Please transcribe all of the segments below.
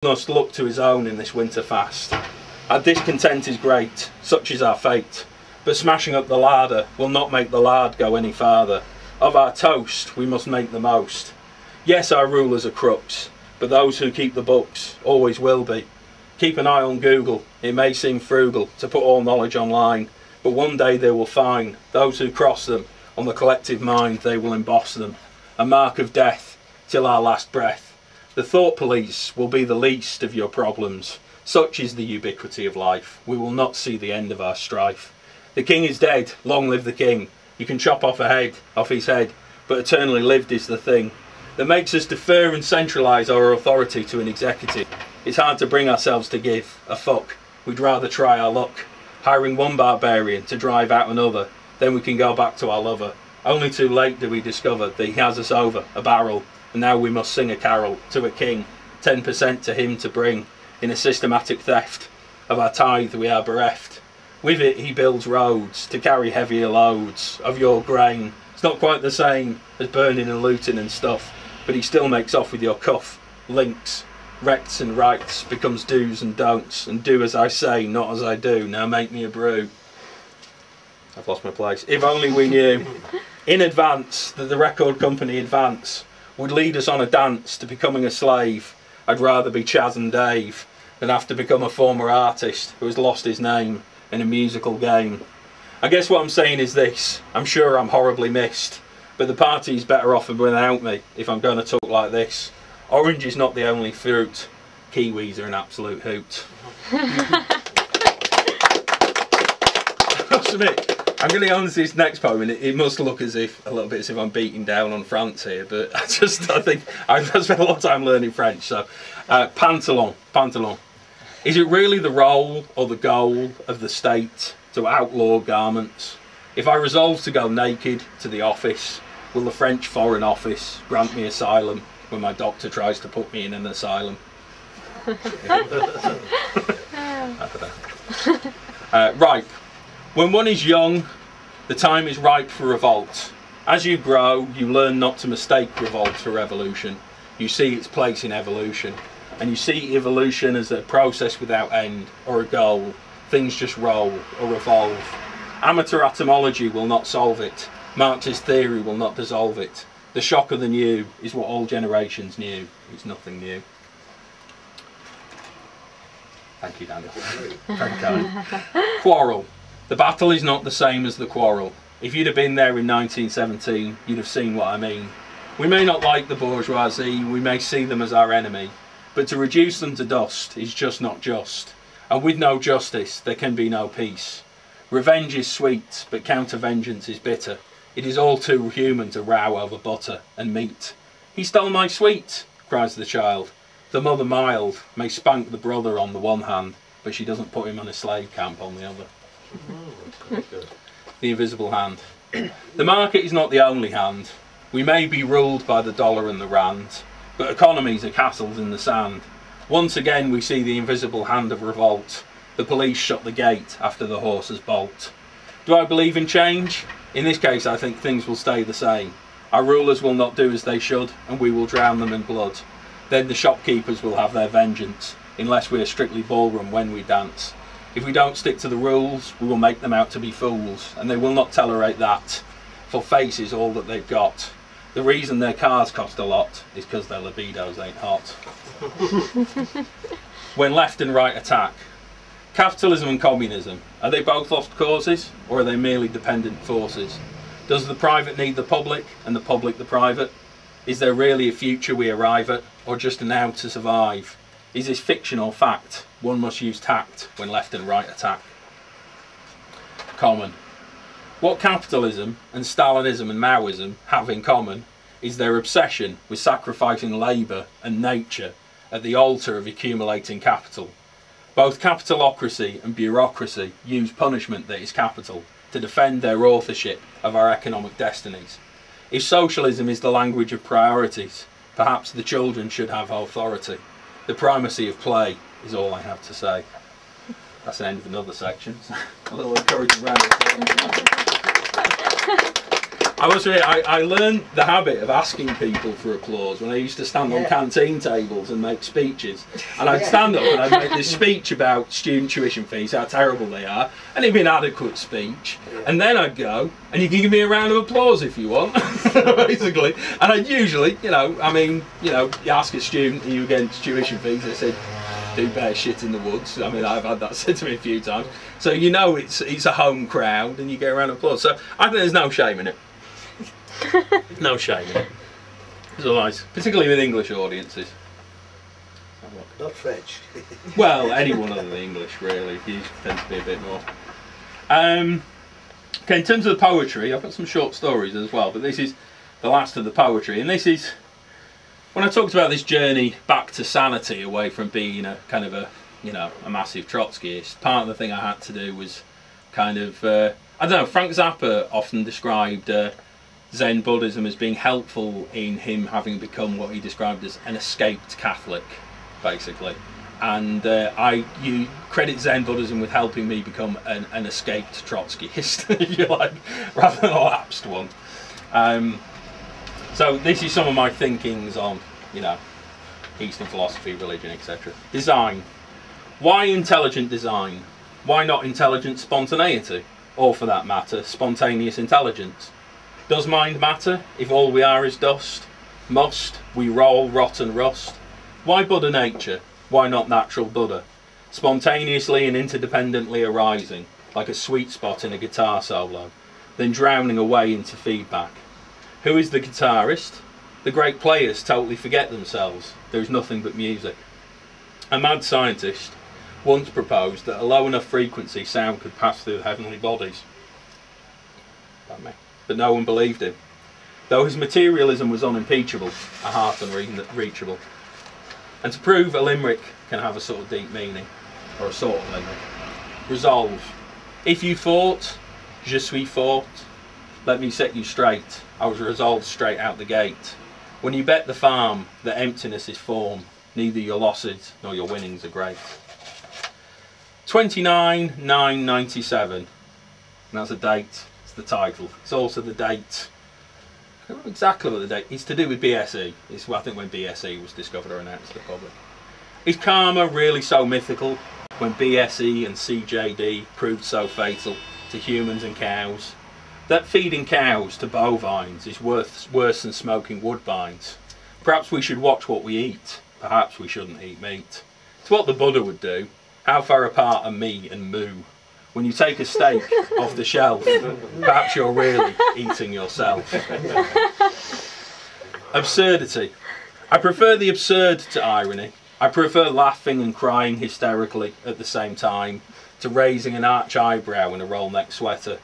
must look to his own in this winter fast. Our discontent is great, such is our fate, but smashing up the larder will not make the lard go any farther. Of our toast we must make the most. Yes, our rulers are crooks, but those who keep the books always will be. Keep an eye on Google. It may seem frugal to put all knowledge online, but one day they will find those who cross them. On the collective mind they will emboss them, a mark of death till our last breath. The thought police will be the least of your problems. Such is the ubiquity of life. We will not see the end of our strife. The king is dead, long live the king. You can chop off a head, off his head, but eternally lived is the thing that makes us defer and centralise our authority to an executive. It's hard to bring ourselves to give a fuck. We'd rather try our luck, hiring one barbarian to drive out another, then we can go back to our lover. Only too late do we discover that he has us over a barrel, and now we must sing a carol to a king, 10% to him to bring. In a systematic theft of our tithe we are bereft. With it he builds roads to carry heavier loads of your grain. It's not quite the same as burning and looting and stuff, but he still makes off with your cuff. Links, rects and rights becomes do's and don'ts, and do as I say, not as I do. Now make me a brew. I've lost my place. If only we knew in advance that the record company Advance would lead us on a dance to becoming a slave. I'd rather be Chaz and Dave than have to become a former artist who has lost his name in a musical game. I guess what I'm saying is this: I'm sure I'm horribly missed, but the party's better off without me if I'm going to talk like this. Orange is not the only fruit. Kiwis are an absolute hoot. I'm going to go on to this next poem, and it must look as if, a little bit as if I'm beating down on France here, but I think I've spent a lot of time learning French. So, pantalon. Is it really the role or the goal of the state to outlaw garments? If I resolve to go naked to the office, will the French Foreign Office grant me asylum when my doctor tries to put me in an asylum? Ripe. When one is young, the time is ripe for revolt. As you grow, you learn not to mistake revolt for revolution. You see its place in evolution. And you see evolution as a process without end, or a goal. Things just roll, or evolve. Amateur etymology will not solve it. Marxist theory will not dissolve it. The shock of the new is what all generations knew. It's nothing new. Thank you, Daniel. Very kind. Quarrel. The battle is not the same as the quarrel. If you'd have been there in 1917, you'd have seen what I mean. We may not like the bourgeoisie, we may see them as our enemy, but to reduce them to dust is just not just. And with no justice, there can be no peace. Revenge is sweet, but counter-vengeance is bitter. It is all too human to row over butter and meat. He stole my sweet, cries the child. The mother mild may spank the brother on the one hand, but she doesn't put him in a slave camp on the other. The invisible hand. The market is not the only hand. We may be ruled by the dollar and the rand, but economies are castles in the sand. Once again we see the invisible hand of revolt. The police shut the gate after the horses bolt. Do I believe in change? In this case I think things will stay the same. Our rulers will not do as they should, and we will drown them in blood. Then the shopkeepers will have their vengeance, unless we are strictly ballroom when we dance. If we don't stick to the rules, we will make them out to be fools, and they will not tolerate that, for face is all that they've got. The reason their cars cost a lot is because their libidos ain't hot. When left and right attack. Capitalism and communism, are they both lost causes, or are they merely dependent forces? Does the private need the public, and the public the private? Is there really a future we arrive at, or just an how to survive? Is this fiction or fact? One must use tact when left and right attack. Common. What capitalism and Stalinism and Maoism have in common is their obsession with sacrificing labour and nature at the altar of accumulating capital. Both capitalocracy and bureaucracy use punishment that is capital to defend their authorship of our economic destinies. If socialism is the language of priorities, perhaps the children should have authority. The primacy of play is all I have to say. That's the end of another section. A little encouraging round of applause. I learned the habit of asking people for applause when I used to stand on canteen tables and make speeches. And I'd stand up and I'd make this speech about student tuition fees, how terrible they are, and it'd be an adequate speech. And then I'd go, and you can give me a round of applause if you want, basically. And I'd usually, you ask a student, are you against tuition fees? They said, do bear shit in the woods. I mean, I've had that said to me a few times. So it's a home crowd and you get a round of applause. So I think there's no shame in it. No shame in it. Otherwise, particularly with English audiences. Not French. Well, anyone other than English, really. You tend to be a bit more. Okay, in terms of the poetry, I've got some short stories as well, but this is the last of the poetry. And this is, when I talked about this journey back to sanity, away from being a kind of a massive Trotskyist, part of the thing I had to do was kind of, I don't know, Frank Zappa often described Zen Buddhism as being helpful in him having become what he described as an escaped Catholic, basically. And you credit Zen Buddhism with helping me become an escaped Trotskyist, if you like, rather than a lapsed one. So this is some of my thinkings on, Eastern philosophy, religion, etc. Design. Why intelligent design? Why not intelligent spontaneity? Or for that matter, spontaneous intelligence? Does mind matter if all we are is dust? Must we roll, rot and rust? Why Buddha nature? Why not natural Buddha? Spontaneously and interdependently arising, like a sweet spot in a guitar solo, then drowning away into feedback. Who is the guitarist? The great players totally forget themselves. There is nothing but music. A mad scientist once proposed that a low enough frequency sound could pass through heavenly bodies. But no one believed him. Though his materialism was unimpeachable, a heart unreachable. And to prove a limerick can have a sort of deep meaning, or a sort of limerick. Resolve. If you fought, je suis fort. Let me set you straight. I was resolved straight out the gate. When you bet the farm, that emptiness is form. Neither your losses nor your winnings are great. 29/9/97. And that's a date. It's the title. It's also the date. I don't know exactly what the date. It's to do with BSE. It's I think when BSE was discovered or announced to the public. Is karma really so mythical when BSE and CJD proved so fatal to humans and cows? That feeding cows to bovines is worse than smoking woodbines. Perhaps we should watch what we eat. Perhaps we shouldn't eat meat. It's what the Buddha would do. How far apart are me and moo? When you take a steak off the shelf, perhaps you're really eating yourself. Absurdity. I prefer the absurd to irony. I prefer laughing and crying hysterically at the same time to raising an arch eyebrow in a roll-neck sweater.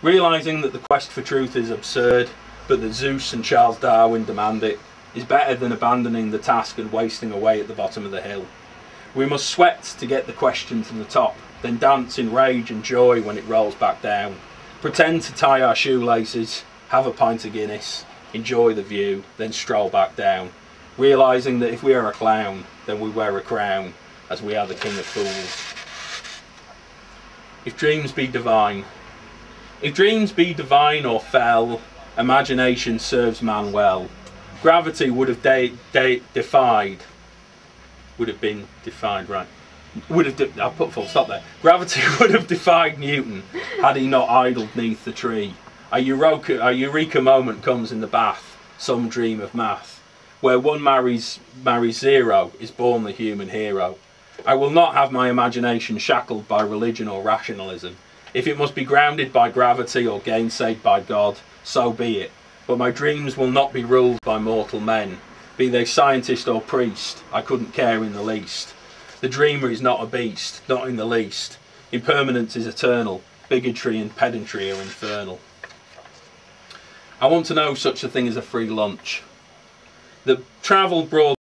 Realising that the quest for truth is absurd, but that Zeus and Charles Darwin demand it, is better than abandoning the task and wasting away at the bottom of the hill. We must sweat to get the question to the top, then dance in rage and joy when it rolls back down. Pretend to tie our shoelaces, have a pint of Guinness, enjoy the view, then stroll back down, realising that if we are a clown, then we wear a crown, as we are the king of fools. If dreams be divine. If dreams be divine or fell, imagination serves man well. Gravity would have defied. Would have been defied, right? I'll put full stop there. Gravity would have defied Newton had he not idled neath the tree. A eureka moment comes in the bath, some dream of math. Where one marries zero is born the human hero. I will not have my imagination shackled by religion or rationalism. If it must be grounded by gravity or gainsaid by God, so be it. But my dreams will not be ruled by mortal men. Be they scientist or priest, I couldn't care in the least. The dreamer is not a beast, not in the least. Impermanence is eternal. Bigotry and pedantry are infernal. I want to know such a thing as a free lunch. The travel broad